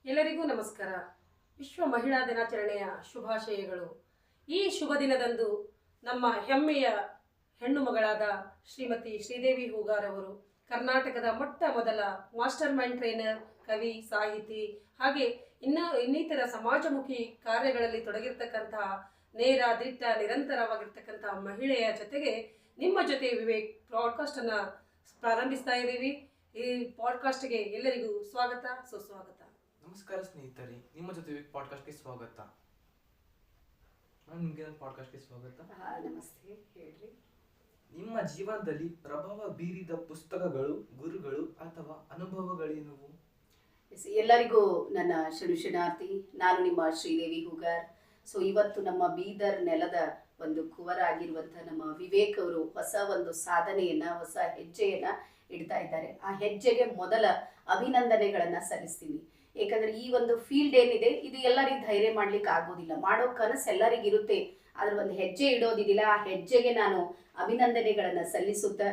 ಎಲ್ಲರಿಗೂ ನಮಸ್ಕಾರ. ವಿಶ್ವ ಮಹಿಳಾ ದಿನಾಚರಣೆಯ ಶುಭಾಶಯಗಳು. ಈ ಶುಭ ದಿನದಂದು ನಮ್ಮ ಹೆಮ್ಮೆಯ ಹೆಣ್ಣು ಮಗಳಾದ ಶ್ರೀಮತಿ ಶ್ರೀದೇವಿ ಹೂಗಾರ್ ಅವರು ಕರ್ನಾಟಕದ ಮೊಟ್ಟ ಮೊದಲ ಮಾಸ್ಟರ್ ಮೈಂಡ್ ಟ್ರೈನರ್, ಕವಿ, ಸಾಹಿತಿ ಹಾಗೆ ಇನ್ನಿತರ ಸಮಾಜಮುಖಿ ಕಾರ್ಯಗಳಲ್ಲಿ ತೊಡಗಿರ್ತಕ್ಕಂತಹ ನೇರ ದಿಟ್ಟ ನಿರಂತರವಾಗಿರ್ತಕ್ಕಂತಹ ಮಹಿಳೆಯ ಜೊತೆಗೆ ನಿಮ್ಮ ಜೊತೆ ವಿವೇಕ್ ಪಾಡ್ಕಾಸ್ಟನ್ನು ಪ್ರಾರಂಭಿಸ್ತಾ ಇದ್ದೀವಿ. ಈ ಪಾಡ್ಕಾಸ್ಟ್ಗೆ ಎಲ್ಲರಿಗೂ ಸ್ವಾಗತ, ಸುಸ್ವಾಗತ. ನಮಸ್ಕಾರ ಸ್ನೇಹಿತರೆ, ನಿಮ್ಮ ಜೊತೆ ಪಾಡ್ಕಾಸ್ಟ್ಗೆ ಸ್ವಾಗತ. ನಿಮ್ಗೆ ಪಾಡ್ಕಾಸ್ಟ್ಗೆ ಸ್ವಾಗತ. ನಮಸ್ತೆ, ಹೇಳ್ರಿ. ನಿಮ್ಮ ಜೀವನದಲ್ಲಿ ಪ್ರಭಾವ ಬೀರಿದ ಪುಸ್ತಕಗಳು, ಗುರುಗಳು ಅಥವಾ ಅನುಭವಗಳೇನುವು? ಎಲ್ಲರಿಗೂ ನನ್ನ ಶರಣಾರ್ಥಿ. ನಾನು ನಿಮ್ಮ ಶ್ರೀದೇವಿ ಹೂಗಾರ್. ಸೊ ಇವತ್ತು ನಮ್ಮ ಬೀದರ್ ನೆಲದ ಒಂದು ಕುವರಾಗಿರುವಂಥ ನಮ್ಮ ವಿವೇಕ್ ಅವರು ಹೊಸ ಒಂದು ಸಾಧನೆಯನ್ನ, ಹೊಸ ಹೆಜ್ಜೆಯನ್ನ ಇಡ್ತಾ ಇದ್ದಾರೆ. ಆ ಹೆಜ್ಜೆಗೆ ಮೊದಲ ಅಭಿನಂದನೆಗಳನ್ನ ಸಲ್ಲಿಸ್ತೀನಿ. ಏಕೆಂದ್ರೆ ಈ ಒಂದು ಫೀಲ್ಡ್ ಏನಿದೆ ಇದು ಎಲ್ಲರಿಗೂ ಧೈರ್ಯ ಮಾಡ್ಲಿಕ್ಕೆ ಆಗೋದಿಲ್ಲ. ಮಾಡೋ ಕನಸು ಎಲ್ಲರಿಗಿರುತ್ತೆ, ಅದ್ರ ಒಂದು ಹೆಜ್ಜೆ ಇಡೋದಿದಿಲ್ಲ. ಆ ಹೆಜ್ಜೆಗೆ ನಾನು ಅಭಿನಂದನೆಗಳನ್ನ ಸಲ್ಲಿಸುತ್ತಾ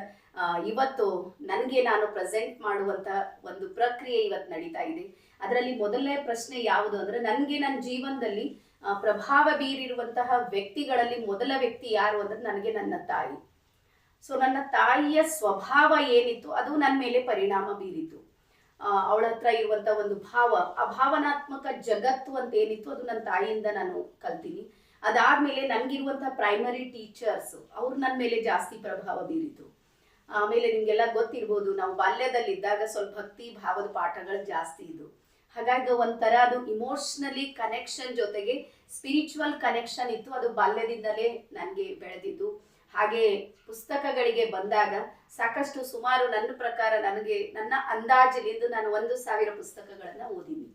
ಇವತ್ತು ನನಗೆ ನಾನು ಪ್ರೆಸೆಂಟ್ ಮಾಡುವಂತ ಒಂದು ಪ್ರಕ್ರಿಯೆ ಇವತ್ತು ನಡೀತಾ ಇದೆ. ಅದರಲ್ಲಿ ಮೊದಲನೇ ಪ್ರಶ್ನೆ ಯಾವುದು ಅಂದ್ರೆ, ನನಗೆ ನನ್ನ ಜೀವನದಲ್ಲಿ ಪ್ರಭಾವ ಬೀರಿರುವಂತಹ ವ್ಯಕ್ತಿಗಳಲ್ಲಿ ಮೊದಲ ವ್ಯಕ್ತಿ ಯಾರು ಅಂದ್ರೆ ನನಗೆ ನನ್ನ ತಾಯಿ. ಸೊ ನನ್ನ ತಾಯಿಯ ಸ್ವಭಾವ ಏನಿತ್ತು ಅದು ನನ್ನ ಮೇಲೆ ಪರಿಣಾಮ ಬೀರಿತು. ಅವಳ ಹತ್ರ ಇರುವಂತ ಒಂದು ಭಾವ, ಆ ಭಾವನಾತ್ಮಕ ಜಗತ್ತು ಅಂತ ಏನಿತ್ತು ಅದು ನನ್ನ ತಾಯಿಯಿಂದ ನಾನು ಕಲ್ತೀನಿ. ಅದಾದ್ಮೇಲೆ ನನ್ಗಿರುವಂತಹ ಪ್ರೈಮರಿ ಟೀಚರ್ಸ್ ಅವ್ರು ನನ್ನ ಮೇಲೆ ಜಾಸ್ತಿ ಪ್ರಭಾವ ಬೀರಿತು. ಆಮೇಲೆ ನಿಮ್ಗೆಲ್ಲ ಗೊತ್ತಿರ್ಬೋದು, ನಾವು ಬಾಲ್ಯದಲ್ಲಿದ್ದಾಗ ಸ್ವಲ್ಪ ಭಕ್ತಿ ಭಾವದ ಪಾಠಗಳು ಜಾಸ್ತಿ ಇದ್ವು. ಹಾಗಾಗಿ ಒಂಥರ ಅದು ಇಮೋಷನಲಿ ಕನೆಕ್ಷನ್ ಜೊತೆಗೆ ಸ್ಪಿರಿಚುವಲ್ ಕನೆಕ್ಷನ್ ಇತ್ತು. ಅದು ಬಾಲ್ಯದಿಂದಲೇ ನನಗೆ ಬೆಳೆದಿದ್ದು. ಹಾಗೆ ಪುಸ್ತಕಗಳಿಗೆ ಬಂದಾಗ ಸಾಕಷ್ಟು, ಸುಮಾರು ನನ್ನ ಪ್ರಕಾರ ನನಗೆ ನನ್ನ ಅಂದಾಜಿನಿಂದ ನಾನು 1,000 ಪುಸ್ತಕಗಳನ್ನ ಓದಿನಿ.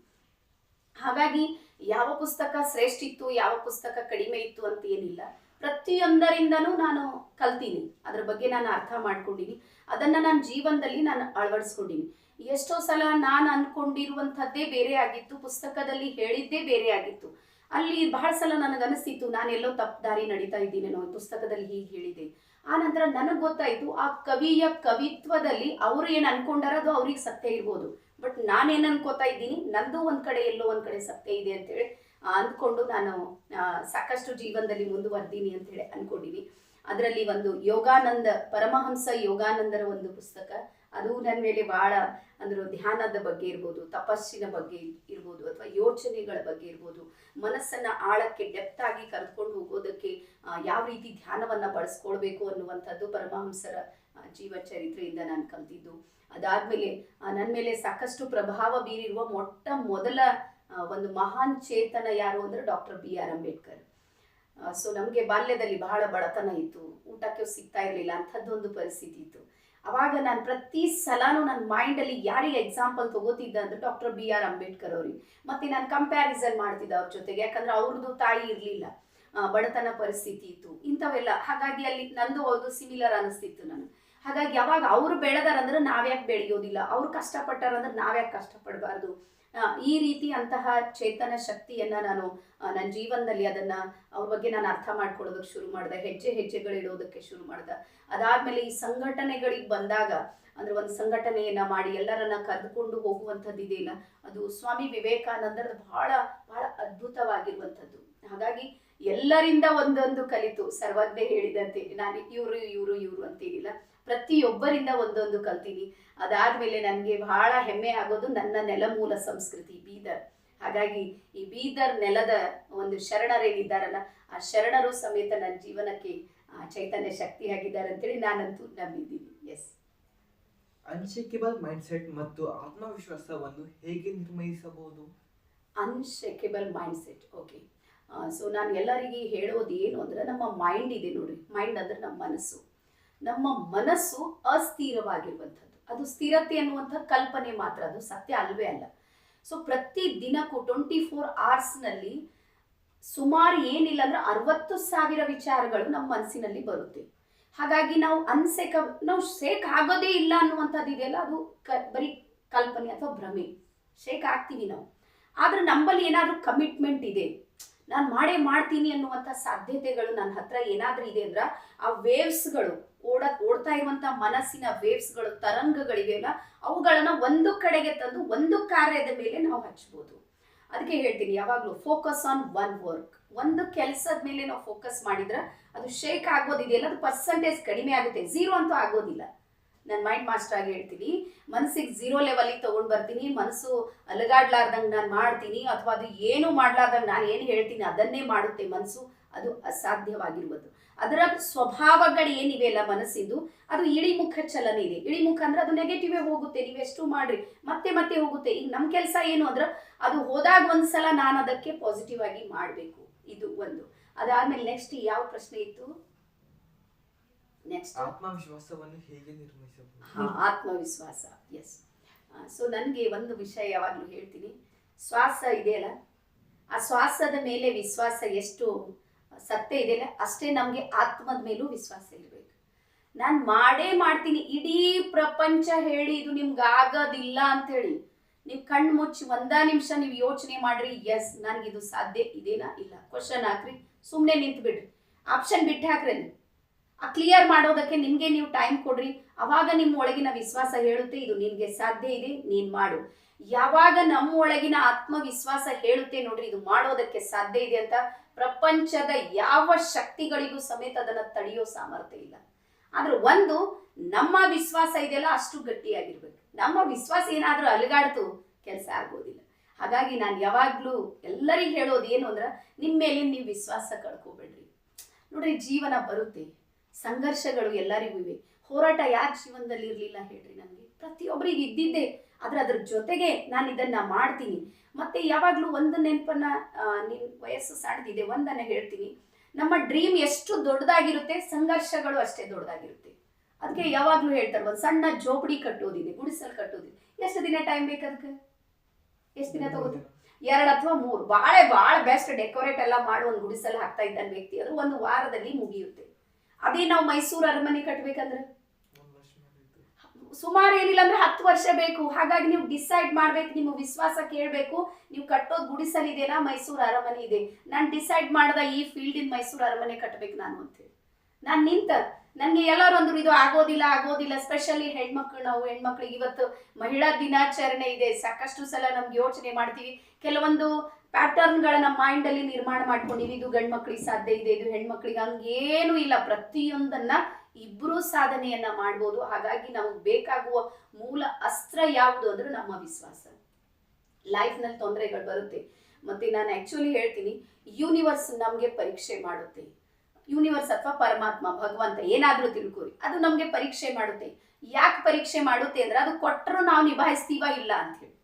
ಹಾಗಾಗಿ ಯಾವ ಪುಸ್ತಕ ಶ್ರೇಷ್ಠ ಇತ್ತು, ಯಾವ ಪುಸ್ತಕ ಕಡಿಮೆ ಇತ್ತು ಅಂತ ಏನಿಲ್ಲ. ಪ್ರತಿಯೊಂದರಿಂದನೂ ನಾನು ಕಲ್ತೀನಿ, ಅದ್ರ ಬಗ್ಗೆ ನಾನು ಅರ್ಥ ಮಾಡ್ಕೊಂಡಿನಿ, ಅದನ್ನ ನನ್ನ ಜೀವನದಲ್ಲಿ ನಾನು ಅಳವಡಿಸ್ಕೊಂಡಿನಿ. ಎಷ್ಟೋ ಸಲ ನಾನು ಅನ್ಕೊಂಡಿರುವಂಥದ್ದೇ ಬೇರೆ ಆಗಿತ್ತು, ಪುಸ್ತಕದಲ್ಲಿ ಹೇಳಿದ್ದೇ ಬೇರೆ ಆಗಿತ್ತು. ಅಲ್ಲಿ ಬಹಳ ಸಲ ನನಗನಿಸ್ತಿತ್ತು ನಾನೆಲ್ಲೋ ತಪ್ಪು ದಾರಿ ನಡೀತಾ ಇದ್ದೀನೇನೋ, ಪುಸ್ತಕದಲ್ಲಿ ಹೀಗೆ ಹೇಳಿದೆ. ಆ ನಂತರ ನನಗೆ ಗೊತ್ತಾಯ್ತು ಆ ಕವಿಯ ಕವಿತ್ವದಲ್ಲಿ ಅವ್ರು ಏನು ಅನ್ಕೊಂಡಾರ ಅದು ಅವ್ರಿಗೆ ಸತ್ಯ ಇರ್ಬೋದು, ಬಟ್ ನಾನೇನು ಅನ್ಕೋತಾ ಇದ್ದೀನಿ ನಂದು ಒಂದ್ ಕಡೆ ಎಲ್ಲೋ ಒಂದ್ ಕಡೆ ಸತ್ಯ ಇದೆ ಅಂತೇಳಿ ಅಂದ್ಕೊಂಡು ನಾನು ಸಾಕಷ್ಟು ಜೀವನದಲ್ಲಿ ಮುಂದುವರ್ದೀನಿ ಅಂತ ಹೇಳಿ ಅನ್ಕೊಂಡಿನಿ. ಅದರಲ್ಲಿ ಒಂದು ಯೋಗಾನಂದ, ಪರಮಹಂಸ ಯೋಗಾನಂದರ ಒಂದು ಪುಸ್ತಕ, ಅದು ನನ್ನ ಮೇಲೆ ಬಹಳ ಅಂದ್ರೆ ಧ್ಯಾನದ ಬಗ್ಗೆ ಇರ್ಬೋದು, ತಪಸ್ಸಿನ ಬಗ್ಗೆ ಇರ್ಬೋದು, ಅಥವಾ ಯೋಚನೆಗಳ ಬಗ್ಗೆ ಇರ್ಬೋದು, ಮನಸ್ಸನ್ನ ಆಳಕ್ಕೆ ಡೆಪ್ತ್ ಆಗಿ ಕರೆದುಕೊಂಡು ಹೋಗೋದಕ್ಕೆ ಯಾವ ರೀತಿ ಧ್ಯಾನವನ್ನ ಬಳಸ್ಕೊಳ್ಬೇಕು ಅನ್ನುವಂಥದ್ದು ಪರಮಹಂಸರ ಜೀವ ಚರಿತ್ರೆಯಿಂದ ನಾನು ಕಲ್ತಿದ್ದು. ಅದಾದ್ಮೇಲೆ ನನ್ನ ಮೇಲೆ ಸಾಕಷ್ಟು ಪ್ರಭಾವ ಬೀರಿರುವ ಮೊಟ್ಟ ಮೊದಲ ಒಂದು ಮಹಾನ್ ಚೇತನ ಯಾರು ಅಂದ್ರೆ ಡಾಕ್ಟರ್ BR ಅಂಬೇಡ್ಕರ್. ಸೊ ನಮಗೆ ಬಾಲ್ಯದಲ್ಲಿ ಬಹಳ ಬಡತನ ಇತ್ತು, ಊಟಕ್ಕೆ ಸಿಗ್ತಾ ಇರಲಿಲ್ಲ, ಅಂಥದ್ದೊಂದು ಪರಿಸ್ಥಿತಿ ಇತ್ತು. ಅವಾಗ ನಾನು ಪ್ರತಿ ಸಲಾನು ನನ್ನ ಮೈಂಡಲ್ಲಿ ಯಾರಿಗೆ ಎಕ್ಸಾಂಪಲ್ ತಗೋತಿದ್ದ ಅಂದ್ರೆ ಡಾಕ್ಟರ್ BR ಅಂಬೇಡ್ಕರ್ ಅವ್ರಿಗೆ. ಮತ್ತೆ ನಾನು ಕಂಪ್ಯಾರಿಸನ್ ಮಾಡ್ತಿದ್ದೆ ಅವ್ರ ಜೊತೆಗೆ, ಯಾಕಂದ್ರೆ ಅವ್ರದ್ದು ತಾಯಿ ಇರಲಿಲ್ಲ, ಬಡತನ ಪರಿಸ್ಥಿತಿ ಇತ್ತು, ಇಂಥವೆಲ್ಲ. ಹಾಗಾಗಿ ಅಲ್ಲಿ ನಂದು ಅವ್ರದ್ದು ಸಿಮಿಲರ್ ಅನಿಸ್ತಿತ್ತು ನನಗೆ. ಹಾಗಾಗಿ ಯಾವಾಗ ಅವ್ರು ಬೆಳೆದಾರಂದ್ರೆ ನಾವ್ಯಾಕೆ ಬೆಳೆಯೋದಿಲ್ಲ, ಅವ್ರು ಕಷ್ಟಪಟ್ಟಾರಂದ್ರೆ ನಾವ್ಯಾಕೆ ಕಷ್ಟಪಡಬಾರ್ದು, ಈ ರೀತಿ ಅಂತಹ ಚೇತನ ಶಕ್ತಿಯನ್ನ ನಾನು ನನ್ನ ಜೀವನದಲ್ಲಿ ಅದನ್ನ ಅವ್ರ ಬಗ್ಗೆ ನಾನು ಅರ್ಥ ಮಾಡ್ಕೊಳ್ಳೋದಕ್ಕೆ ಶುರು ಮಾಡಿದೆ, ಹೆಜ್ಜೆಗಳಿಡೋದಕ್ಕೆ ಶುರು ಮಾಡಿದೆ. ಅದಾದ್ಮೇಲೆ ಈ ಸಂಘಟನೆಗಳಿಗೆ ಬಂದಾಗ, ಅಂದ್ರೆ ಒಂದು ಸಂಘಟನೆಯನ್ನ ಮಾಡಿ ಎಲ್ಲರನ್ನ ಕರೆದುಕೊಂಡು ಹೋಗುವಂಥದ್ದು ಇದೆಯಲ್ಲ, ಅದು ಸ್ವಾಮಿ ವಿವೇಕಾನಂದರ ಬಹಳ ಬಹಳ ಅದ್ಭುತವಾಗಿರುವಂಥದ್ದು. ಹಾಗಾಗಿ ಎಲ್ಲರಿಂದ ಒಂದೊಂದು ಕಲಿತು, ಸರ್ವಜ್ಞೆ ಹೇಳಿದಂತೆ ನಾನು ಇವರು ಅಂತೇನಿಲ್ಲ, ಪ್ರತಿಯೊಬ್ಬರಿಂದ ಒಂದೊಂದು ಕಲ್ತೀನಿ. ಅದಾದ್ಮೇಲೆ ನನಗೆ ಬಹಳ ಹೆಮ್ಮೆ ಆಗೋದು ನನ್ನ ನೆಲಮೂಲ ಸಂಸ್ಕೃತಿ ಬೀದರ್. ಹಾಗಾಗಿ ಈ ಬೀದರ್ ನೆಲದ ಒಂದು ಶರಣರೇನಿದ್ದಾರಲ್ಲ, ಆ ಶರಣರು ಸಮೇತ ನನ್ನ ಜೀವನಕ್ಕೆ ಚೈತನ್ಯ ಶಕ್ತಿಯಾಗಿದ್ದಾರೆ ಅಂತೇಳಿ ನಾನಂತೂ ನಂಬಿದ್ದೀನಿ. ಎಸ್. ಅನ್ಶೇಕಬಲ್ ಮೈಂಡ್ಸೆಟ್ ಮತ್ತು ಆತ್ಮವಿಶ್ವಾಸವನ್ನು ಹೇಗೆ ನಿರ್ವಹಿಸಬಹುದು? ಅನ್ಶೇಕಬಲ್ ಮೈಂಡ್ಸೆಟ್, ಓಕೆ. ಸೊ ನಾನು ಎಲ್ಲರಿಗೆ ಹೇಳೋದು ಏನು ಅಂದ್ರೆ, ನಮ್ಮ ಮೈಂಡ್ ಇದೆ ನೋಡ್ರಿ, ಮೈಂಡ್ ಅಂದ್ರೆ ನಮ್ಮ ಮನಸ್ಸು. ನಮ್ಮ ಮನಸ್ಸು ಅಸ್ಥಿರವಾಗಿರುವಂಥದ್ದು, ಅದು ಸ್ಥಿರತೆ ಅನ್ನುವಂಥ ಕಲ್ಪನೆ ಮಾತ್ರ, ಅದು ಸತ್ಯ ಅಲ್ವೇ ಅಲ್ಲ. ಸೊ ಪ್ರತಿ ದಿನಕ್ಕೂ 24 ಅವರ್ಸ್ನಲ್ಲಿ ಸುಮಾರು ಏನಿಲ್ಲ ಅಂದ್ರೆ 60,000 ವಿಚಾರಗಳು ನಮ್ಮ ಮನಸ್ಸಿನಲ್ಲಿ ಬರುತ್ತೆ. ಹಾಗಾಗಿ ನಾವು ಶೇಕ್ ಆಗೋದೇ ಇಲ್ಲ ಅನ್ನುವಂಥದ್ದು ಇದೆಯಲ್ಲ, ಅದು ಬರೀ ಕಲ್ಪನೆ ಅಥವಾ ಭ್ರಮೆ. ಶೇಕ್ ಆಗ್ತೀವಿ ನಾವು, ಆದ್ರೆ ನಮ್ಮಲ್ಲಿ ಏನಾದರೂ ಕಮಿಟ್ಮೆಂಟ್ ಇದೆ, ನಾನು ಮಾಡೇ ಮಾಡ್ತೀನಿ ಅನ್ನುವಂಥ ಸಾಧ್ಯತೆಗಳು ನನ್ನ ಹತ್ರ ಏನಾದ್ರೂ ಇದೆ ಅಂದ್ರೆ ಆ ವೇವ್ಸ್ಗಳು ಓಡ್ತಾ ಇರುವಂತ ಮನಸ್ಸಿನ ವೇವ್ಸ್ಗಳು ತರಂಗಗಳಿವೆಯಲ್ಲ ಅವುಗಳನ್ನ ಒಂದು ಕಡೆಗೆ ತಂದು ಒಂದು ಕಾರ್ಯದ ಮೇಲೆ ನಾವು ಹಚ್ಬೋದು. ಅದಕ್ಕೆ ಹೇಳ್ತೀನಿ ಯಾವಾಗಲೂ ಫೋಕಸ್ ಆನ್ ಒನ್ ವರ್ಕ್. ಒಂದು ಕೆಲಸದ ಮೇಲೆ ನಾವು ಫೋಕಸ್ ಮಾಡಿದ್ರೆ ಅದು ಶೇಕ್ ಆಗೋದಿದೆಯಲ್ಲ, ಅದು ಪರ್ಸೆಂಟೇಜ್ ಕಡಿಮೆ ಆಗುತ್ತೆ, ಝೀರೋ ಅಂತೂ ಆಗೋದಿಲ್ಲ. ನಾನು ಮೈಂಡ್ ಮಾಸ್ಟರ್ ಆಗಿ ಹೇಳ್ತೀನಿ, ಮನಸ್ಸಿಗೆ ಝೀರೋ ಲೆವೆಲಿಗೆ ತೊಗೊಂಡು ಬರ್ತೀನಿ, ಮನಸ್ಸು ಅಲಗಾಡ್ಲಾರ್ದಂಗೆ ನಾನು ಮಾಡ್ತೀನಿ, ಅಥವಾ ಅದು ಏನು ಮಾಡ್ಲಾರ್ದಂಗೆ ನಾನು ಏನು ಹೇಳ್ತೀನಿ ಅದನ್ನೇ ಮಾಡುತ್ತೆ ಮನಸ್ಸು. ಅದು ಅಸಾಧ್ಯವಾಗಿರುವುದು. ಅದರ ಸ್ವಭಾವಗಳು ಏನಿವೆ ಅಲ್ಲ ಮನಸ್ಸಿಂದು, ಅದು ಇಳಿಮುಖ ಚಲನೆ ಇದೆ. ಇಳಿಮುಖ ಅಂದ್ರೆ ಅದು ನೆಗೆಟಿವೇ ಹೋಗುತ್ತೆ, ನೀವೆಷ್ಟು ಮಾಡ್ರಿ ಮತ್ತೆ ಮತ್ತೆ ಹೋಗುತ್ತೆ. ಈಗ ನಮ್ಮ ಕೆಲಸ ಏನು ಅಂದ್ರೆ ಅದು ಹೋದಾಗ ಒಂದ್ಸಲ ನಾನು ಅದಕ್ಕೆ ಪಾಸಿಟಿವ್ ಆಗಿ ಮಾಡಬೇಕು. ಇದು ಒಂದು. ಅದಾದ್ಮೇಲೆ ನೆಕ್ಸ್ಟ್ ಯಾವ ಪ್ರಶ್ನೆ ಇತ್ತು? ನೆಕ್ಸ್ಟ್ ಆತ್ಮವಿಶ್ವಾಸವನ್ನು ಹೇಗೆ ನಿರ್ಮಿಸಬಹುದು? ಆತ್ಮವಿಶ್ವಾಸ. ಎಸ್. ಸೊ ನನಗೆ ಒಂದು ವಿಷಯ ಯಾವಾಗಲೂ ಹೇಳ್ತೀನಿ, ಶ್ವಾಸ ಇದೆಯಲ್ಲ, ಆ ಶ್ವಾಸದ ಮೇಲೆ ವಿಶ್ವಾಸ ಎಷ್ಟು ಸತ್ಯ ಇದೆಯಲ್ಲ ಅಷ್ಟೇ ನಮಗೆ ಆತ್ಮದ ಮೇಲೂ ವಿಶ್ವಾಸ ಇರಬೇಕು. ನಾನು ಮಾಡೇ ಮಾಡ್ತೀನಿ, ಇಡೀ ಪ್ರಪಂಚ ಹೇಳಿ ಇದು ನಿಮ್ಗೆ ಆಗೋದಿಲ್ಲ ಅಂತೇಳಿ ನೀವು ಕಣ್ಣು ಮುಚ್ಚಿ ಒಂದ ನಿಮಿಷ ನೀವು ಯೋಚನೆ ಮಾಡ್ರಿ, ಎಸ್ ನನಗಿದು ಸಾಧ್ಯ ಇದೇನಾ ಇಲ್ಲ, ಕ್ವಶನ್ ಹಾಕ್ರಿ, ಸುಮ್ಮನೆ ನಿಂತು ಬಿಡ್ರಿ, ಆಪ್ಷನ್ ಬಿಟ್ಟು ಹಾಕ್ರಿ. ಆ ಕ್ಲಿಯರ್ ಮಾಡೋದಕ್ಕೆ ನಿಮಗೆ ನೀವು ಟೈಮ್ ಕೊಡ್ರಿ. ಅವಾಗ ನಿಮ್ಮ ಒಳಗಿನ ವಿಶ್ವಾಸ ಹೇಳುತ್ತೆ ಇದು ನಿನಗೆ ಸಾಧ್ಯ ಇದೆ, ನೀನು ಮಾಡು. ಯಾವಾಗ ನಮ್ಮ ಒಳಗಿನ ಆತ್ಮವಿಶ್ವಾಸ ಹೇಳುತ್ತೆ ನೋಡ್ರಿ ಇದು ಮಾಡೋದಕ್ಕೆ ಸಾಧ್ಯ ಇದೆ ಅಂತ, ಪ್ರಪಂಚದ ಯಾವ ಶಕ್ತಿಗಳಿಗೂ ಸಮೇತ ಅದನ್ನ ತಡೆಯೋ ಸಾಮರ್ಥ್ಯ ಇಲ್ಲ. ಆದ್ರೆ ಒಂದು ನಮ್ಮ ವಿಶ್ವಾಸ ಇದೆಯಲ್ಲ ಅಷ್ಟು ಗಟ್ಟಿಯಾಗಿರ್ಬೇಕು. ನಮ್ಮ ವಿಶ್ವಾಸ ಏನಾದ್ರೂ ಅಲುಗಾಡ್ತು ಕೆಲಸ ಆಗೋದಿಲ್ಲ. ಹಾಗಾಗಿ ನಾನು ಯಾವಾಗ್ಲೂ ಎಲ್ಲರಿಗೂ ಹೇಳೋದು ಏನು ಅಂದ್ರೆ, ನಿಮ್ಮ ಮೇಲೆ ನೀವು ವಿಶ್ವಾಸ ಕಳ್ಕೊಬೇಡ್ರಿ. ನೋಡ್ರಿ, ಜೀವನ ಬರುತ್ತೆ, ಸಂಘರ್ಷಗಳು ಎಲ್ಲರಿಗೂ ಇವೆ. ಹೋರಾಟ ಯಾರ ಜೀವನದಲ್ಲಿ ಇರಲಿಲ್ಲ ಹೇಳ್ರಿ? ನನಗೆ ಪ್ರತಿಯೊಬ್ಬರಿಗೆ ಇದ್ದಿದ್ದೆ. ಆದ್ರೆ ಅದ್ರ ಜೊತೆಗೆ ನಾನು ಇದನ್ನ ಮಾಡ್ತೀನಿ. ಮತ್ತೆ ಯಾವಾಗಲೂ ಒಂದು ನೆನಪನ್ನ, ನಿನ್ನ ವಯಸ್ಸು ಸಣ್ಣದಿದೆ, ಒಂದನ್ನ ಹೇಳ್ತೀನಿ, ನಮ್ಮ ಡ್ರೀಮ್ ಎಷ್ಟು ದೊಡ್ಡದಾಗಿರುತ್ತೆ ಸಂಘರ್ಷಗಳು ಅಷ್ಟೇ ದೊಡ್ಡದಾಗಿರುತ್ತೆ. ಅದಕ್ಕೆ ಯಾವಾಗಲೂ ಹೇಳ್ತಾರೆ, ಒಂದು ಸಣ್ಣ ಜೋಪಡಿ ಕಟ್ಟೋದಿದೆ, ಗುಡಿಸಲು ಕಟ್ಟೋದಿದೆ, ಎಷ್ಟು ದಿನ ಟೈಮ್ ಬೇಕು ಅದಕ್ಕೆ? ಎಷ್ಟು ದಿನ ತಗೋದು? 2 ಅಥವಾ 3 ಭಾಳ ಬೆಸ್ಟ್ ಡೆಕೋರೇಟ್ ಎಲ್ಲ ಮಾಡಿ ಒಂದು ಗುಡಿಸಲು ಹಾಕ್ತಾ ಇದ್ದಾನೆ ವ್ಯಕ್ತಿ, ಅದು 1 ವಾರದಲ್ಲಿ ಮುಗಿಯುತ್ತೆ. ಅದೇ ನಾವು ಮೈಸೂರು ಅರಮನೆ ಕಟ್ಬೇಕಂದ್ರೆ ಸುಮಾರು ಏನಿಲ್ಲ ಅಂದ್ರೆ 10 ವರ್ಷ ಬೇಕು. ಹಾಗಾಗಿ ನೀವು ಡಿಸೈಡ್ ಮಾಡ್ಬೇಕು, ನಿಮ್ಮ ವಿಶ್ವಾಸ ಕೇಳಬೇಕು. ನೀವು ಕಟ್ಟೋದು ಗುಡಿಸಲು ಇದೆನಾ ಮೈಸೂರು ಅರಮನೆ ಇದೆ? ನಾನು ಡಿಸೈಡ್ ಮಾಡ್ದ ಈ ಫೀಲ್ಡಿನ ಮೈಸೂರು ಅರಮನೆ ಕಟ್ಟಬೇಕು ನಾನು ಅಂತೇಳಿ ನಾನು ನಿಂತ. ನನಗೆ ಎಲ್ಲರೂ ಅಂದ್ರು ಇದು ಆಗೋದಿಲ್ಲ. ಸ್ಪೆಷಲಿ ನಾವು ಹೆಣ್ಮಕ್ಳಿಗೆ ಇವತ್ತು ಮಹಿಳಾ ದಿನಾಚರಣೆ ಇದೆ, ಸಾಕಷ್ಟು ಸಲ ನಮ್ಗೆ ಯೋಚನೆ ಮಾಡ್ತೀವಿ, ಕೆಲವೊಂದು ಪ್ಯಾಟರ್ನ್ಗಳ ನಮ್ಮ ಮೈಂಡಲ್ಲಿ ನಿರ್ಮಾಣ ಮಾಡ್ಕೊಂಡಿವಿ, ಇದು ಗಂಡು ಮಕ್ಳಿಗೆ ಸಾಧ್ಯ ಇದೆ, ಇದು ಹೆಣ್ಮಕ್ಳಿಗೆ. ಹಂಗೇನು ಇಲ್ಲ, ಪ್ರತಿಯೊಂದನ್ನ ಇಬ್ರು ಸಾಧನೆಯನ್ನ ಮಾಡ್ಬೋದು. ಹಾಗಾಗಿ ನಮಗೆ ಬೇಕಾಗುವ ಮೂಲ ಅಸ್ತ್ರ ಯಾವುದು ಅಂದ್ರೆ ನಮ್ಮ ವಿಶ್ವಾಸ. ಲೈಫ್ನಲ್ಲಿ ತೊಂದರೆಗಳು ಬರುತ್ತೆ, ಮತ್ತೆ ನಾನು ಆಕ್ಚುಲಿ ಹೇಳ್ತೀನಿ, ಯೂನಿವರ್ಸ್ ನಮಗೆ ಪರೀಕ್ಷೆ ಮಾಡುತ್ತೆ. ಯೂನಿವರ್ಸ್ ಅಥವಾ ಪರಮಾತ್ಮ, ಭಗವಂತ ಏನಾದ್ರೂ ತಿಳ್ಕೊರಿ, ಅದು ನಮಗೆ ಪರೀಕ್ಷೆ ಮಾಡುತ್ತೆ. ಯಾಕೆ ಪರೀಕ್ಷೆ ಮಾಡುತ್ತೆ ಅಂದ್ರೆ ಅದು ಕೊಟ್ಟರು ನಾವು ನಿಭಾಯಿಸ್ತೀವ ಇಲ್ಲ ಅಂತ ಹೇಳಿ.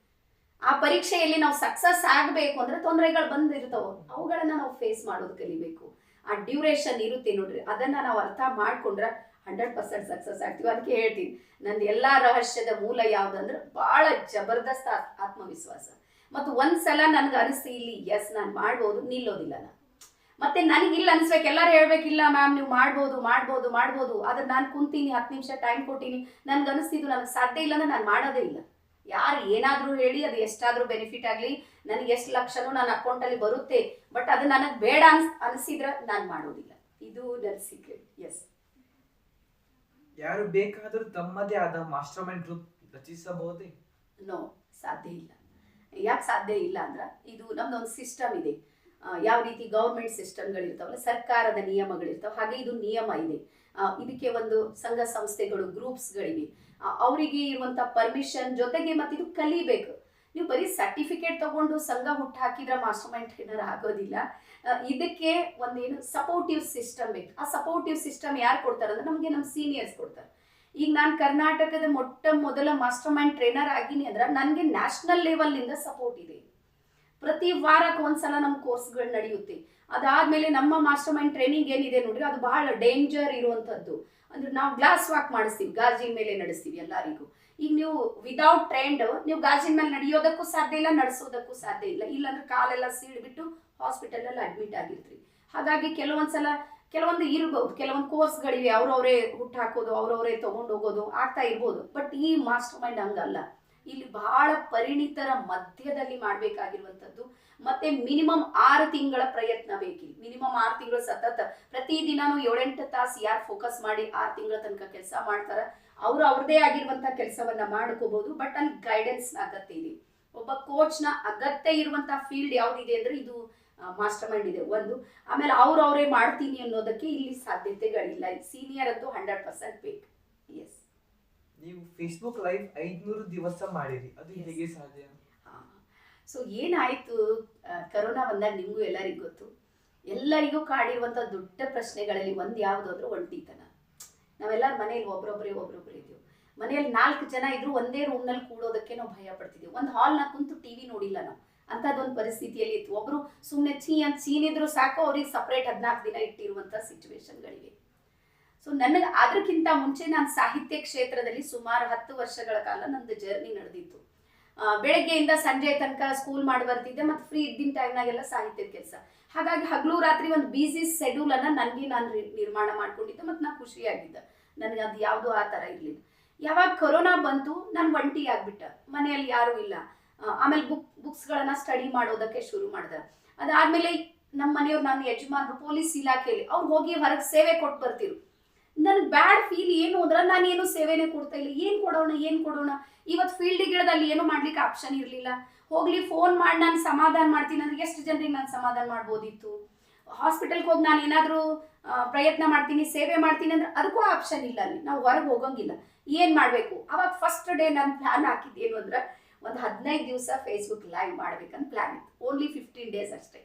ಆ ಪರೀಕ್ಷೆಯಲ್ಲಿ ನಾವು ಸಕ್ಸಸ್ ಆಗಬೇಕು ಅಂದ್ರೆ ತೊಂದರೆಗಳು ಬಂದಿರ್ತಾವ, ಅವುಗಳನ್ನ ನಾವು ಫೇಸ್ ಮಾಡೋದು ಕಲಿಬೇಕು. ಆ ಡ್ಯೂರೇಷನ್ ಇರುತ್ತೆ ನೋಡ್ರಿ, ಅದನ್ನ ನಾವು ಅರ್ಥ ಮಾಡ್ಕೊಂಡ್ರೆ 100% ಸಕ್ಸಸ್ ಆಗ್ತೀವಿ. ಅದಕ್ಕೆ ಹೇಳ್ತೀನಿ, ನಂದು ಎಲ್ಲಾ ರಹಸ್ಯದ ಮೂಲ ಯಾವ್ದಂದ್ರೆ ಬಹಳ ಜಬರ್ದಸ್ತ್ ಆತ್ಮವಿಶ್ವಾಸ. ಮತ್ತು ಒಂದ್ಸಲ ನನ್ಗೆ ಅನಿಸ್ತು ಇಲ್ಲಿ ಎಸ್ ನಾನು ಮಾಡ್ಬೋದು, ನಿಲ್ಲೋದಿಲ್ಲ ನಾನು. ಮತ್ತೆ ನನಗಿಲ್ಲ ಅನಿಸ್ಬೇಕು, ಎಲ್ಲರೂ ಹೇಳ್ಬೇಕಿಲ್ಲ ಮ್ಯಾಮ್ ನೀವು ಮಾಡ್ಬೋದು. ಆದ್ರೆ ನಾನು ಕುಂತೀನಿ, 10 ನಿಮಿಷ ಟೈಮ್ ಕೊಟ್ಟಿನಿ, ನನ್ಗೆ ಅನಿಸ್ತಿದ್ದು ನನಗೆ ಸಾಧ್ಯ ಇಲ್ಲ ಅಂದ್ರೆ ನಾನು ಮಾಡೋದೇ ಇಲ್ಲ. ಯಾರು ಏನಾದರೂ ಹೇಳಿ ಅದು ಎಷ್ಟಾದರೂ ಬೆನಿಫಿಟ್ ಆಗಲಿ, ನನಗೆ ಎಷ್ಟು ಲಕ್ಷನೂ ನನ್ನ ಅಕೌಂಟಲ್ಲಿ ಬರುತ್ತೆ, ಬಟ್ ಅದು ನನಗೆ ಬೇಡ ಅನಿಸಿದ್ರೆ ನಾನು ಮಾಡೋದಿಲ್ಲ. ಇದು ನನ್ನ ಸೀಕ್ರೆಟ್. ಎಸ್. ಯಾರು ಬೇಕಾದರೂ ತಮ್ಮದೇ ಆದ ಮಾಸ್ಟರ್ ಮೈಂಡ್ ಗ್ರೂಪ್ ರಚಿಸಬಹುದೇ? ನೋ, ಸಾಧ್ಯ ಇಲ್ಲ. ಯಾಕೆ ಸಾಧ್ಯ ಇಲ್ಲ ಅಂದ್ರೆ ಇದು ನಮ್ದೊಂದು ಸಿಸ್ಟಮ್ ಇದೆ. ಯಾವ ರೀತಿ ಗೌರ್ಮೆಂಟ್ ಸಿಸ್ಟಮ್ಗಳಿರ್ತಾವಲ್ಲ, ಸರ್ಕಾರದ ನಿಯಮಗಳಿರ್ತಾವೆ, ಹಾಗೆ ಇದು ನಿಯಮ ಇದೆ. ಇದಕ್ಕೆ ಒಂದು ಸಂಘ ಸಂಸ್ಥೆಗಳು, ಗ್ರೂಪ್ಸ್ಗಳಿವೆ, ಅವರಿಗೆ ಇರುವಂಥ ಪರ್ಮಿಷನ್ ಜೊತೆಗೆ ಮತ್ತೆ ಇದು ಕಲಿಬೇಕು. ನೀವು ಬರೀ ಸರ್ಟಿಫಿಕೇಟ್ ತಗೊಂಡು ಸಂಘ ಹುಟ್ಟು ಹಾಕಿದ್ರೆ ಮಾಸ್ಟರ್ ಮೈಂಡ್ ಟ್ರೈನರ್ ಆಗೋದಿಲ್ಲ. ಇದಕ್ಕೆ ಒಂದೇನು ಸಪೋರ್ಟಿವ್ ಸಿಸ್ಟಮ್ ಬೇಕು. ಆ ಸಪೋರ್ಟಿವ್ ಸಿಸ್ಟಮ್ ಯಾರು ಕೊಡ್ತಾರೆ ಅಂದ್ರೆ ನಮಗೆ ನಮ್ಮ ಸೀನಿಯರ್ಸ್ ಕೊಡ್ತಾರೆ. ಈಗ ನಾನು ಕರ್ನಾಟಕದ ಮೊದಲ ಮಾಸ್ಟರ್ ಮೈಂಡ್ ಟ್ರೈನರ್ ಆಗಿನಿ ಅಂದ್ರೆ ನನಗೆ ನ್ಯಾಷನಲ್ ಲೆವೆಲ್ನಿಂದ ಸಪೋರ್ಟ್ ಇದೆ. ಪ್ರತಿ ವಾರಕ್ಕೆ ಒಂದ್ಸಲ ನಮ್ಮ ಕೋರ್ಸ್ಗಳು ನಡೆಯುತ್ತೆ. ಅದಾದ್ಮೇಲೆ ನಮ್ಮ ಮಾಸ್ಟರ್ ಮೈಂಡ್ ಟ್ರೈನಿಂಗ್ ಏನಿದೆ ನೋಡ್ರಿ, ಅದು ಬಹಳ ಡೇಂಜರ್ ಇರುವಂಥದ್ದು. ಅಂದ್ರೆ ನಾವು ಗ್ಲಾಸ್ ವಾಕ್ ಮಾಡಿಸ್ತೀವಿ, ಗಾಜಿನ ಮೇಲೆ ನಡೆಸ್ತೀವಿ ಎಲ್ಲರಿಗೂ. ಈಗ ನೀವು ವಿದೌಟ್ ಟ್ರೈನ್ಡ್ ನೀವು ಗಾಜಿನ ಮೇಲೆ ನಡೆಯೋದಕ್ಕೂ ಸಾಧ್ಯ ಇಲ್ಲ, ನಡೆಸೋದಕ್ಕೂ ಸಾಧ್ಯ ಇಲ್ಲ. ಇಲ್ಲಾಂದ್ರೆ ಕಾಲೆಲ್ಲ ಸೀಳ್ಬಿಟ್ಟು ಹಾಸ್ಪಿಟಲಲ್ಲಿ ಅಡ್ಮಿಟ್ ಆಗಿರ್ತೀರಿ. ಹಾಗಾಗಿ ಕೆಲವೊಂದು ಇರ್ಬೋದು, ಕೆಲವೊಂದು ಕೋರ್ಸ್ಗಳಿವೆ, ಅವ್ರವರೇ ಹುಟ್ಟು ಹಾಕೋದು, ಅವ್ರವರೇ ತೊಗೊಂಡು ಹೋಗೋದು ಆಗ್ತಾ ಇರ್ಬೋದು. ಬಟ್ ಈ ಮಾಸ್ಟರ್ ಮೈಂಡ್ ಹಂಗಲ್ಲ. ಇಲ್ಲಿ ಬಹಳ ಪರಿಣಿತರ ಮಧ್ಯದಲ್ಲಿ ಮಾಡಬೇಕಾಗಿರುವಂಥದ್ದು. ಮತ್ತೆ ಮಿನಿಮಮ್ 6 ತಿಂಗಳ ಪ್ರಯತ್ನ ಬೇಕಿಲ್ಲ. ಮಿನಿಮಮ್ 6 ತಿಂಗಳು ಸತತ ಪ್ರತಿದಿನಾನು 7-8 ತಾಸು ಯಾರು ಫೋಕಸ್ ಮಾಡಿ 6 ತಿಂಗಳ ತನಕ ಕೆಲಸ ಮಾಡ್ತಾರ ಅವರು ಅವ್ರದೇ ಆಗಿರುವಂತ ಕೆಲಸವನ್ನ ಮಾಡ್ಕೋಬಹುದು. ಬಟ್ ಅಲ್ಲಿ ಗೈಡೆನ್ಸ್ ಅಗತ್ಯ ಇದೆ. ಒಬ್ಬ ಕೋಚ್ನ ಅಗತ್ಯ ಇರುವಂತಹ ಫೀಲ್ಡ್ ಯಾವ್ದಿದೆ ಅಂದ್ರೆ ಇದು ಮಾಸ್ಟರ್ ಮೈಂಡ್ ಇದೆ ಒಂದು. ಆಮೇಲೆ ಅವರೇ ಮಾಡ್ತೀನಿ ಅನ್ನೋದಕ್ಕೆ ಇಲ್ಲಿ ಸಾಧ್ಯತೆಗಳಿಲ್ಲ. ಸೀನಿಯರ್ ಅಂತೂ 100% ಬೇಕು. ಎಸ್, ನೀವು ಫೇಸ್ಬುಕ್ ಲೈವ್ 500 ದಿವಸ ಮಾಡಿರಿ, ಅದು ಹೇಗೆ ಸಾಧ್ಯ? ಸೊ ಏನಾಯ್ತು, ಕರೋನಾ ಬಂದಾಗ ನಿಮಗೂ ಎಲ್ಲರಿಗೂ ಗೊತ್ತು, ಎಲ್ಲರಿಗೂ ಕಾಡಿರುವಂತ ದೊಡ್ಡ ಪ್ರಶ್ನೆಗಳಲ್ಲಿ ಒಂದು ಯಾವುದು ಅಂದ್ರೆ ಒಂಟಿತನ. ನಾವೆಲ್ಲರೂ ಮನೇಲಿ ಒಬ್ರೊಬ್ರೇ ಇದ್ದೀವಿ. ಮನೆಯಲ್ಲಿ 4 ಜನ ಇದ್ರು ಒಂದೇ ರೂಮ್ ನಲ್ಲಿ ಕೂಡೋದಕ್ಕೆ ನಾವು ಭಯ ಪಡ್ತಿದ್ವಿ. ಒಂದು ಹಾಲ್ನ ಕುಂತು ಟಿವಿ ನೋಡಿಲ್ಲ ನಾವು, ಅಂತದೊಂದು ಪರಿಸ್ಥಿತಿಯಲ್ಲಿ ಇತ್ತು. ಒಬ್ರು ಸುಮ್ಮನೆ ಚೀನಿದ್ರು ಸಾಕು, ಅವ್ರಿಗೆ ಸಪ್ರೇಟ್ 14 ದಿನ ಇಟ್ಟಿರುವಂತ ಸಿಚುವೇಶನ್ಗಳಿವೆ. ಸೊ ನನಗೆ ಅದಕ್ಕಿಂತ ಮುಂಚೆ ನಾನು ಸಾಹಿತ್ಯ ಕ್ಷೇತ್ರದಲ್ಲಿ ಸುಮಾರು 10 ವರ್ಷಗಳ ಕಾಲ ನಂದು ಜರ್ನಿ ನಡೆದಿತ್ತು. ಬೆಳಗ್ಗೆಯಿಂದ ಸಂಜೆ ತನಕ ಸ್ಕೂಲ್ ಮಾಡಿ ಬರ್ತಿದ್ದೆ, ಮತ್ತು ಫ್ರೀ ಇದ್ದಿನ ಟೈಮ್ನಾಗೆಲ್ಲ ಸಾಹಿತ್ಯದ ಕೆಲಸ. ಹಾಗಾಗಿ ಹಗಲು ರಾತ್ರಿ ಒಂದು ಬಿಸಿ ಶೆಡ್ಯೂಲ್ ಅನ್ನ ನನಗೆ ನಾನು ನಿರ್ಮಾಣ ಮಾಡ್ಕೊಂಡಿದ್ದೆ, ಮತ್ತು ನಾನು ಖುಷಿಯಾಗಿದ್ದೆ. ನನಗೆ ಅದು ಯಾವುದು ಆ ಥರ ಇರಲಿಲ್ಲ. ಯಾವಾಗ ಕೊರೋನಾ ಬಂತು ನಾನು ಒಂಟಿ ಆಗ್ಬಿಟ್ಟ, ಮನೆಯಲ್ಲಿ ಯಾರೂ ಇಲ್ಲ. ಆಮೇಲೆ ಬುಕ್ಸ್ಗಳನ್ನ ಸ್ಟಡಿ ಮಾಡೋದಕ್ಕೆ ಶುರು ಮಾಡಿದೆ. ಅದಾದ್ಮೇಲೆ ನಮ್ಮ ಮನೆಯವ್ರು, ನಾನು ಯಜಮಾನ್ರು ಪೊಲೀಸ್ ಇಲಾಖೆಯಲ್ಲಿ ಅವ್ರು ಹೋಗಿ ಹೊರಗೆ ಸೇವೆ ಕೊಟ್ಟು ಬರ್ತಿರು. ನನಗೆ ಬ್ಯಾಡ್ ಫೀಲ್ ಏನು ಅಂದ್ರೆ ನಾನು ಏನು ಸೇವೆನೇ ಕೊಡ್ತಾ ಇಲ್ಲ, ಏನು ಕೊಡೋಣ. ಇವತ್ತು ಫೀಲ್ಡಿಗೆ ಇಳಿದಲ್ಲಿ ಏನು ಮಾಡ್ಲಿಕ್ಕೆ ಆಪ್ಷನ್ ಇರಲಿಲ್ಲ. ಹೋಗ್ಲಿ ಫೋನ್ ಮಾಡಿ ನಾನು ಸಮಾಧಾನ ಮಾಡ್ತೀನಿ ಅಂದ್ರೆ ಎಷ್ಟು ಜನರಿಗೆ ನಾನು ಸಮಾಧಾನ ಮಾಡ್ಬೋದಿತ್ತು. ಹಾಸ್ಪಿಟಲ್ಗೆ ಹೋಗಿ ನಾನು ಏನಾದರೂ ಪ್ರಯತ್ನ ಮಾಡ್ತೀನಿ, ಸೇವೆ ಮಾಡ್ತೀನಿ ಅಂದ್ರೆ ಅದಕ್ಕೂ ಆಪ್ಷನ್ ಇಲ್ಲ. ಅಲ್ಲಿ ನಾವು ಹೊರಗೆ ಹೋಗಂಗಿಲ್ಲ. ಏನು ಮಾಡಬೇಕು? ಅವಾಗ ಫಸ್ಟ್ ಡೇ ನಾನು ಪ್ಲಾನ್ ಹಾಕಿದ್ದೇನು ಅಂದ್ರೆ ಒಂದು 15 ದಿವಸ ಫೇಸ್ಬುಕ್ ಲೈವ್ ಮಾಡ್ಬೇಕಂತ ಪ್ಲಾನ್ ಇತ್ತು. ಓನ್ಲಿ 15 ಡೇಸ್ ಅಷ್ಟೇ.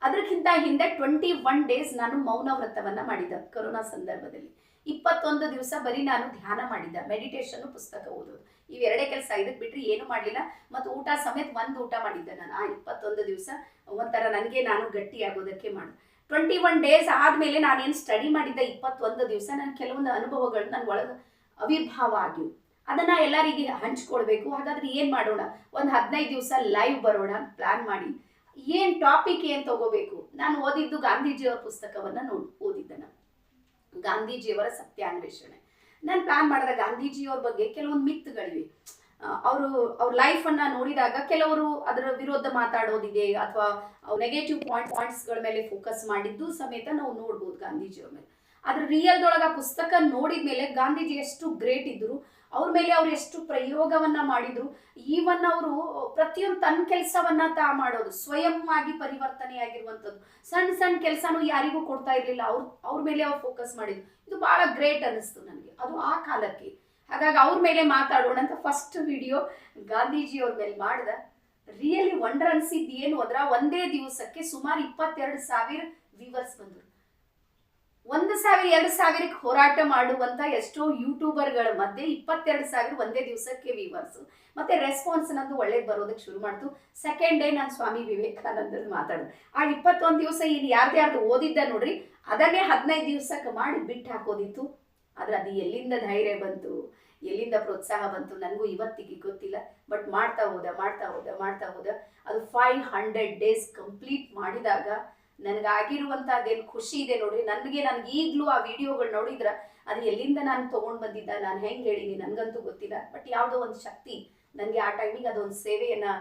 ಅದಕ್ಕಿಂತ ಹಿಂದೆ 21 ಡೇಸ್ ನಾನು ಮೌನ ವ್ರತವನ್ನ ಮಾಡಿದ್ದೆ ಕೊರೋನಾ ಸಂದರ್ಭದಲ್ಲಿ. 21 ದಿವಸ ಬರೀ ನಾನು ಧ್ಯಾನ ಮಾಡಿದ್ದೆ, ಮೆಡಿಟೇಷನ್, ಪುಸ್ತಕ ಓದೋದು. ಇವೆರಡೇ ಕೆಲಸ. ಇದಕ್ಕೆ ಬಿಟ್ಟರೆ ಏನು ಮಾಡಲಿಲ್ಲ. ಮತ್ತು ಊಟ ಸಮೇತ ಒಂದು ಊಟ ಮಾಡಿದ್ದೆ ನಾನು ಆ 21 ದಿವಸ. ಒಂಥರ ನನಗೆ ನಾನು ಗಟ್ಟಿ ಆಗೋದಕ್ಕೆ ಮಾಡಿದೆ. 21 ಡೇಸ್ ಆದಮೇಲೆ ನಾನೇನು ಸ್ಟಡಿ ಮಾಡಿದ್ದೆ 21 ದಿವಸ, ನಾನು ಕೆಲವೊಂದು ಅನುಭವಗಳು ನನ್ನ ಒಳಗೆ ಆವಿರ್ಭಾವ ಆಗಿವು. ಅದನ್ನ ಎಲ್ಲರಿಗೆ ಹಂಚ್ಕೊಳ್ಬೇಕು. ಹಾಗಾದ್ರೆ ಏನ್ ಮಾಡೋಣ, ಒಂದು 15 ದಿವಸ ಲೈವ್ ಬರೋಣ ಪ್ಲಾನ್ ಮಾಡಿ. ಏನ್ ಟಾಪಿಕ್ ಏನ್ ತಗೋಬೇಕು? ನಾನು ಓದಿದ್ದು ಗಾಂಧೀಜಿಯವರ ಪುಸ್ತಕವನ್ನ ಓದಿದ್ದೆ. ನಾನು ಗಾಂಧೀಜಿಯವರ ಸತ್ಯಾನ್ವೇಷಣೆ ನಾನು ಪ್ಲಾನ್ ಮಾಡಿದ. ಗಾಂಧೀಜಿಯವ್ರ ಬಗ್ಗೆ ಕೆಲವೊಂದು ಮಿತ್ಗಳಿವೆ. ಅವ್ರ ಲೈಫ್ ಅನ್ನ ನೋಡಿದಾಗ ಕೆಲವರು ಅದರ ವಿರೋಧ ಮಾತಾಡೋದಿದೆ, ಅಥವಾ ನೆಗೆಟಿವ್ ಪಾಯಿಂಟ್ಸ್ಗಳ ಮೇಲೆ ಫೋಕಸ್ ಮಾಡಿದ್ದು ಸಮೇತ ನಾವು ನೋಡ್ಬೋದು ಗಾಂಧೀಜಿಯವ್ರ ಮೇಲೆ. ಆದ್ರೆ ರಿಯಲ್ದೊಳಗ ಪುಸ್ತಕ ನೋಡಿದ ಮೇಲೆ ಗಾಂಧೀಜಿ ಎಷ್ಟು ಗ್ರೇಟ್ ಇದ್ರು, ಅವ್ರ ಮೇಲೆ ಅವ್ರು ಎಷ್ಟು ಪ್ರಯೋಗವನ್ನ ಮಾಡಿದ್ರು. ಈವನ್ ಅವರು ಪ್ರತಿಯೊಂದು ತನ್ನ ಕೆಲಸವನ್ನ ಮಾಡೋದು, ಸ್ವಯಂ ಆಗಿ ಪರಿವರ್ತನೆ ಆಗಿರುವಂಥದ್ದು. ಸಣ್ಣ ಸಣ್ಣ ಕೆಲಸನೂ ಯಾರಿಗೂ ಕೊಡ್ತಾ ಇರ್ಲಿಲ್ಲ, ಅವ್ರ ಮೇಲೆ ಅವ್ರು ಫೋಕಸ್ ಮಾಡಿದ್ರು. ಇದು ಬಹಳ ಗ್ರೇಟ್ ಅನ್ನಿಸ್ತು ನನಗೆ, ಅದು ಆ ಕಾಲಕ್ಕೆ. ಹಾಗಾಗಿ ಅವ್ರ ಮೇಲೆ ಮಾತಾಡೋಣ ಅಂತ ಫಸ್ಟ್ ವಿಡಿಯೋ ಗಾಂಧೀಜಿಯವ್ರ ಮೇಲೆ ಮಾಡ್ದ. ರಿಯಲಿ ವಂಡರ್ ಅನ್ಸಿದ್ದು ಏನು ಅಂದ್ರೆ, ಒಂದೇ ದಿವಸಕ್ಕೆ ಸುಮಾರು 22,000 ವ್ಯೂವರ್ಸ್ ಬಂದರು. 1,000-2,000ಕ್ಕೆ ಹೋರಾಟ ಮಾಡುವಂತ ಎಷ್ಟೋ ಯೂಟ್ಯೂಬರ್ಗಳ ಮಧ್ಯೆ 22,000 ಒಂದೇ ದಿವಸಕ್ಕೆ ವ್ಯೂವರ್ಸ್. ಮತ್ತೆ ರೆಸ್ಪಾನ್ಸ್ ನಂದು ಒಳ್ಳೇದು ಬರೋದಕ್ಕೆ ಶುರು ಮಾಡ್ತು. ಸೆಕೆಂಡ್ ಡೇ ನಾನು ಸ್ವಾಮಿ ವಿವೇಕಾನಂದರ್ ಮಾತಾಡಿದೆ. ಆ 21 ದಿವಸ ಇನ್ನು ಯಾರ್ದು ಓದಿದ್ದ ನೋಡ್ರಿ, ಅದನ್ನೇ 15 ದಿವಸಕ್ಕೆ ಮಾಡಿ ಬಿಟ್ಟು ಹಾಕೋದಿತ್ತು. ಆದ್ರೆ ಅದು ಎಲ್ಲಿಂದ ಧೈರ್ಯ ಬಂತು, ಎಲ್ಲಿಂದ ಪ್ರೋತ್ಸಾಹ ಬಂತು ನನಗೂ ಇವತ್ತಿಗೆ ಗೊತ್ತಿಲ್ಲ. ಬಟ್ ಮಾಡ್ತಾ ಹೋದ ಅದು 500 ಡೇಸ್ ಕಂಪ್ಲೀಟ್ ಮಾಡಿದಾಗ ನನಗಾಗಿರುವಂತಹದ್ದೇನು ಖುಷಿ ಇದೆ ನೋಡ್ರಿ. ನನಗೆ ಈಗಲೂ ಆ ವಿಡಿಯೋಗಳು ನೋಡಿದ್ರೆ ಅದು ಎಲ್ಲಿಂದ ನಾನು ತೊಗೊಂಡು ಬಂದಿದ್ದ, ನಾನು ಹೆಂಗೆ ಹೇಳಿನಿ ನನಗಂತೂ ಗೊತ್ತಿಲ್ಲ. ಬಟ್ ಯಾವುದೋ ಒಂದು ಶಕ್ತಿ ನನಗೆ ಆ ಟೈಮಿಗೆ ಅದೊಂದು ಸೇವೆಯನ್ನು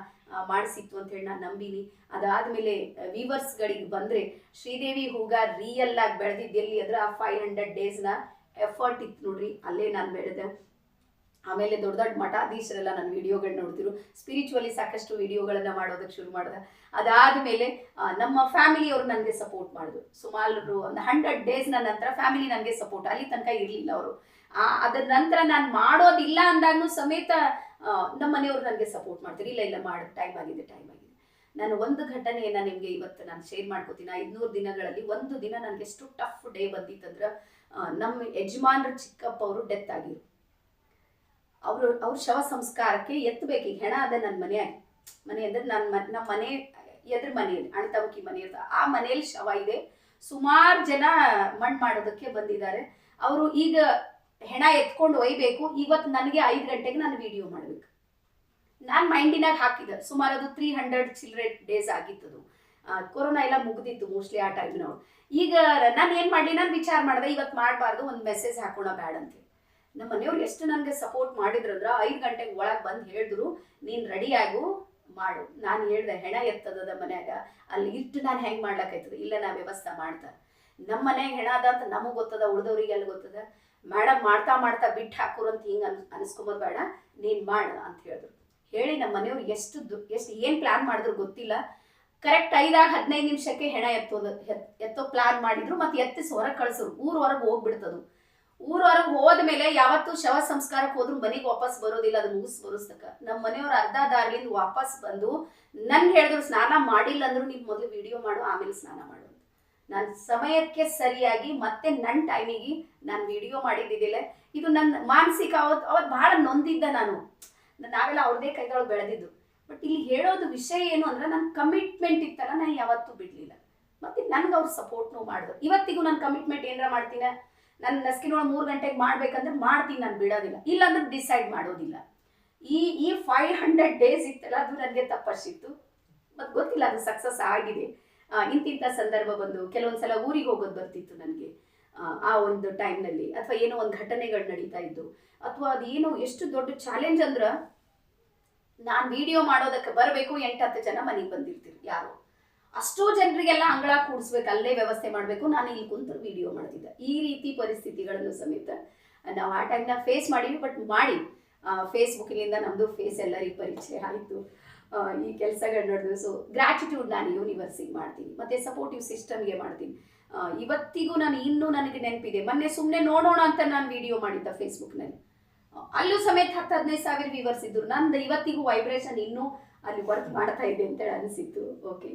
ಮಾಡಿಸಿತ್ತು ಅಂತ ಹೇಳಿ ನಾನು ನಂಬಿನಿ. ಅದಾದಮೇಲೆ ವ್ಯೂವರ್ಸ್ಗಳಿಗೆ ಬಂದರೆ, ಶ್ರೀದೇವಿ ಹೂಗಾರ್ ರಿಯಲ್ ಆಗಿ ಬೆಳೆದಿದ್ದೆಲ್ಲಿ ಅಂದ್ರೆ ಆ 500 ಡೇಸ್ನ ಎಫರ್ಟ್ ಇತ್ತು ನೋಡ್ರಿ, ಅಲ್ಲೇ ನಾನು ಬೆಳೆದೆ. ಆಮೇಲೆ ದೊಡ್ಡ ದೊಡ್ಡ ಮಠಾಧೀಶರೆಲ್ಲ ನನ್ನ ವಿಡಿಯೋಗಳು ನೋಡ್ತಿರು, ಸ್ಪಿರಿಚುವಲಿ ಸಾಕಷ್ಟು ವಿಡಿಯೋಗಳನ್ನ ಮಾಡೋದಕ್ಕೆ ಶುರು ಮಾಡಿದೆ. ಅದಾದಮೇಲೆ ನಮ್ಮ ಫ್ಯಾಮಿಲಿಯವರು ನನಗೆ ಸಪೋರ್ಟ್ ಮಾಡಿದ್ರು. ಸುಮಾರು ಒಂದು 100 ಡೇಸ್ನ ನಂತರ ಫ್ಯಾಮಿಲಿ ನನಗೆ ಸಪೋರ್ಟ್, ಅಲ್ಲಿ ತನಕ ಇರಲಿಲ್ಲ ಅವರು. ಅದರ ನಂತರ ನಾನು ಮಾಡೋದಿಲ್ಲ ಅಂದಾಗೂ ಸಮೇತ ನಮ್ಮ ಮನೆಯವರು ನನಗೆ ಸಪೋರ್ಟ್ ಮಾಡ್ತಾರೆ. ಇಲ್ಲ ಮಾಡು, ಟೈಮ್ ಆಗಿದೆ. ನಾನು ಒಂದು ಘಟನೆಯನ್ನು ನಿಮಗೆ ಇವತ್ತು ನಾನು ಶೇರ್ ಮಾಡ್ಕೋತೀನಿ. 500 ದಿನಗಳಲ್ಲಿ ಒಂದು ದಿನ ನನಗೆ ಎಷ್ಟು ಟಫ್ ಡೇ ಬಂದಿತ್ತಂದ್ರೆ, ನಮ್ಮ ಯಜಮಾನ್ರ ಚಿಕ್ಕಪ್ಪ ಅವರು ಡೆತ್ ಆಗಿರು. ಅವ್ರ ಶವ ಸಂಸ್ಕಾರಕ್ಕೆ ಎತ್ತಬೇಕು. ಈಗ ಹೆಣ ಅದ ನನ್ನ ಮನೆ ಅಂದ್ರೆ ನಮ್ಮ ಮನೆ ಎದುರು ಮನೆಯಲ್ಲಿ ಅಣ್ತಮಕಿ ಮನೆ ಇರ್ತ, ಆ ಮನೆಯಲ್ಲಿ ಶವ ಇದೆ. ಸುಮಾರು ಜನ ಮಣ್ಣು ಮಾಡೋದಕ್ಕೆ ಬಂದಿದ್ದಾರೆ. ಅವರು ಈಗ ಹೆಣ ಎತ್ಕೊಂಡು ಒಯ್ಬೇಕು. ಇವತ್ತು ನನಗೆ 5 ಗಂಟೆಗೆ ನಾನು ವಿಡಿಯೋ ಮಾಡ್ಬೇಕು. ನಾನು ಮೈಂಡಿನಾಗ ಹಾಕಿದೆ. ಸುಮಾರು ಅದು 300 ಚಿಲ್ಲರೆ ಡೇಸ್ ಆಗಿತ್ತದು. ಕೊರೋನಾ ಎಲ್ಲ ಮುಗ್ದಿತ್ತು ಮೋಸ್ಟ್ಲಿ ಆ ಟೈಮ್ನವ್ರು. ಈಗ ನಾನು ಏನು ಮಾಡಲಿ, ನಾನು ವಿಚಾರ ಮಾಡಿದೆ ಇವತ್ತು ಮಾಡಬಾರ್ದು, ಒಂದು ಮೆಸೇಜ್ ಹಾಕೋಣ ಬ್ಯಾಡ ಅಂತೇಳಿ. ನಮ್ಮ ಮನೆಯವ್ರು ಎಷ್ಟು ನನಗೆ ಸಪೋರ್ಟ್ ಮಾಡಿದ್ರಂದ್ರೆ 5 ಗಂಟೆಗೆ ಒಳಗೆ ಬಂದು ಹೇಳಿದ್ರು, ನೀನು ರೆಡಿಯಾಗು ಮಾಡು. ನಾನು ಹೇಳ್ದೆ ಹೆಣ ಎತ್ತದ ಮನ್ಯಾಗ, ಅಲ್ಲಿ ಇಟ್ಟು ನಾನು ಹೆಂಗೆ ಮಾಡ್ಲಕ್ಕಾಯ್ತದ, ಇಲ್ಲ ನಾ ವ್ಯವಸ್ಥೆ ಮಾಡ್ತಾ. ನಮ್ಮ ಮನ್ಯಾಗ ಹೆಣ ಅದ ಅಂತ ನಮಗೆ ಗೊತ್ತದ, ಉಳ್ದವ್ರಿಗೆ ಅಲ್ಲಿ ಗೊತ್ತದ. ಮೇಡಮ್ ಮಾಡ್ತಾ ಮಾಡ್ತಾ ಬಿಟ್ಟು ಹಾಕೋರು ಅಂತ ಹಿಂಗೆ ಅನಿಸ್ಕೊಂಬೋದು ಬೇಡ, ನೀನು ಮಾಡ ಅಂತ ಹೇಳಿದ್ರು. ಹೇಳಿ ನಮ್ಮ ಮನೆಯವ್ರು ಎಷ್ಟು ಏನು ಪ್ಲಾನ್ ಮಾಡಿದ್ರು ಗೊತ್ತಿಲ್ಲ. ಕರೆಕ್ಟ್ 5-15 ನಿಮಿಷಕ್ಕೆ ಹೆಣ ಎತ್ತೋ ಪ್ಲಾನ್ ಮಾಡಿದ್ರು. ಮತ್ತು ಎತ್ತಿಸಿ ಹೊರಗೆ ಕಳಿಸೋರು, ಊರು ಹೊರಗೆ ಹೋಗ್ಬಿಡ್ತದು. ಊರು ಹೊರಗೆ ಹೋದ್ಮೇಲೆ ಯಾವತ್ತೂ ಶವ ಸಂಸ್ಕಾರಕ್ಕೆ ಹೋದ್ರು ಮನೆಗೆ ವಾಪಸ್ ಬರೋದಿಲ್ಲ, ಅದು ಮುಗಿಸ್ ಬರೋಸ್ತಕ್ಕ. ನಮ್ಮ ಮನೆಯವ್ರು ಅರ್ಧ ದಾರಿಲಿಂದ ವಾಪಸ್ ಬಂದು ನನ್ಗೆ ಹೇಳಿದ್ರು, ಸ್ನಾನ ಮಾಡಿಲ್ಲ ಅಂದ್ರು ನೀವು ಮೊದಲು ವಿಡಿಯೋ ಮಾಡು, ಆಮೇಲೆ ಸ್ನಾನ ಮಾಡು ಅಂತ. ನಾನು ಸಮಯಕ್ಕೆ ಸರಿಯಾಗಿ ಮತ್ತೆ ನನ್ನ ಟೈಮಿಗೆ ನಾನು ವಿಡಿಯೋ ಮಾಡಿದ್ದಿದ್ದಿಲ್ಲ. ಇದು ನನ್ನ ಮಾನಸಿಕ ಅವತ್ತು ಭಾಳ ನೊಂದಿದ್ದ. ನಾವೆಲ್ಲ ಅವ್ರದೇ ಕೈದೊಳಗೆ ಬೆಳೆದಿದ್ದು. ಬಟ್ ಇಲ್ಲಿ ಹೇಳೋದು ವಿಷಯ ಏನು ಅಂದ್ರೆ, ನನ್ನ ಕಮಿಟ್ಮೆಂಟ್ ಇತ್ತಲ್ಲ, ನಾನು ಯಾವತ್ತೂ ಬಿಡಲಿಲ್ಲ. ಮತ್ತು ನನಗೆ ಅವ್ರು ಸಪೋರ್ಟ್ನೂ ಮಾಡಿದ್ರು. ಇವತ್ತಿಗೂ ನಾನು ಕಮಿಟ್ಮೆಂಟ್ ಏನಾರ ಮಾಡ್ತೀನಿ, ನನ್ನ ನಸ್ಕಿನೊಳಗೆ 3 ಗಂಟೆಗೆ ಮಾಡ್ಬೇಕಂದ್ರೆ ಮಾಡ್ತೀನಿ, ನಾನು ಬಿಡೋದಿಲ್ಲ. ಇಲ್ಲಾಂದ್ರೆ ಡಿಸೈಡ್ ಮಾಡೋದಿಲ್ಲ. ಈ 500 ಡೇಸ್ ಇತ್ತಲ್ಲ, ಅದು ನನಗೆ ತಪ್ಪಷ್ಟಿತ್ತು. ಮತ್ತು ಗೊತ್ತಿಲ್ಲ ಅದು ಸಕ್ಸಸ್ ಆಗಿದೆ. ಇಂತಿಂಥ ಸಂದರ್ಭ ಬಂದು ಕೆಲವೊಂದ್ಸಲ ಊರಿಗೆ ಹೋಗೋದು ಬರ್ತಿತ್ತು ನನಗೆ ಆ ಒಂದು ಟೈಮ್ನಲ್ಲಿ, ಅಥವಾ ಏನೋ ಒಂದು ಘಟನೆಗಳು ನಡೀತಾ ಇದ್ದು, ಅಥವಾ ಅದೇನೋ ಎಷ್ಟು ದೊಡ್ಡ ಚಾಲೆಂಜ್ ಅಂದ್ರೆ, ನಾನು ವಿಡಿಯೋ ಮಾಡೋದಕ್ಕೆ ಬರಬೇಕು, 8-10 ಜನ ಮನೆಗೆ ಬಂದಿರ್ತೀರಿ ಯಾರು, ಅಷ್ಟೋ ಜನರಿಗೆಲ್ಲ ಅಂಗಳ ಕೂಡಿಸ್ಬೇಕು, ಅಲ್ಲೇ ವ್ಯವಸ್ಥೆ ಮಾಡಬೇಕು, ನಾನು ಇಲ್ಲಿ ಕುಂತು ವಿಡಿಯೋ ಮಾಡ್ತಿದ್ದೆ. ಈ ರೀತಿ ಪರಿಸ್ಥಿತಿಗಳನ್ನು ಸಮೇತ ನಾವು ಆ ಟೈಮ್ನ ಫೇಸ್ ಮಾಡೀವಿ. ಬಟ್ ಮಾಡಿ ಫೇಸ್ಬುಕ್ಕಿನಿಂದ ನಮ್ಮದು ಫೇಸ್ ಎಲ್ಲರಿಗೆ ಪರಿಚಯ ಆಯಿತು. ಈ ಕೆಲಸಗಳು ನಡೆದು. ಸೊ ಗ್ರ್ಯಾಟಿಟ್ಯೂಡ್ ನಾನು ಯೂನಿವರ್ಸಿಗೆ ಮಾಡ್ತೀನಿ, ಮತ್ತು ಸಪೋರ್ಟಿವ್ ಸಿಸ್ಟಮ್ಗೆ ಮಾಡ್ತೀನಿ. ಇವತ್ತಿಗೂ ಇನ್ನೂ ನನಗೆ ನೆನಪಿದೆ, ಮೊನ್ನೆ ಸುಮ್ಮನೆ ನೋಡೋಣ ಅಂತ ನಾನು ವಿಡಿಯೋ ಮಾಡಿದ್ದೆ ಫೇಸ್ಬುಕ್ನಲ್ಲಿ. ಅಲ್ಲೂ ಸಮೇತ 10-15 ಸಾವಿರ ವ್ಯೂವರ್ಸ್ ಇದ್ರು. ನಂದು ಇವತ್ತಿಗೂ ವೈಬ್ರೇಷನ್ ಇನ್ನೂ ಅಲ್ಲಿ ವರ್ಕ್ ಮಾಡ್ತಾ ಇದೆ ಅಂತೇಳಿ ಅನಿಸಿತ್ತು. ಓಕೆ.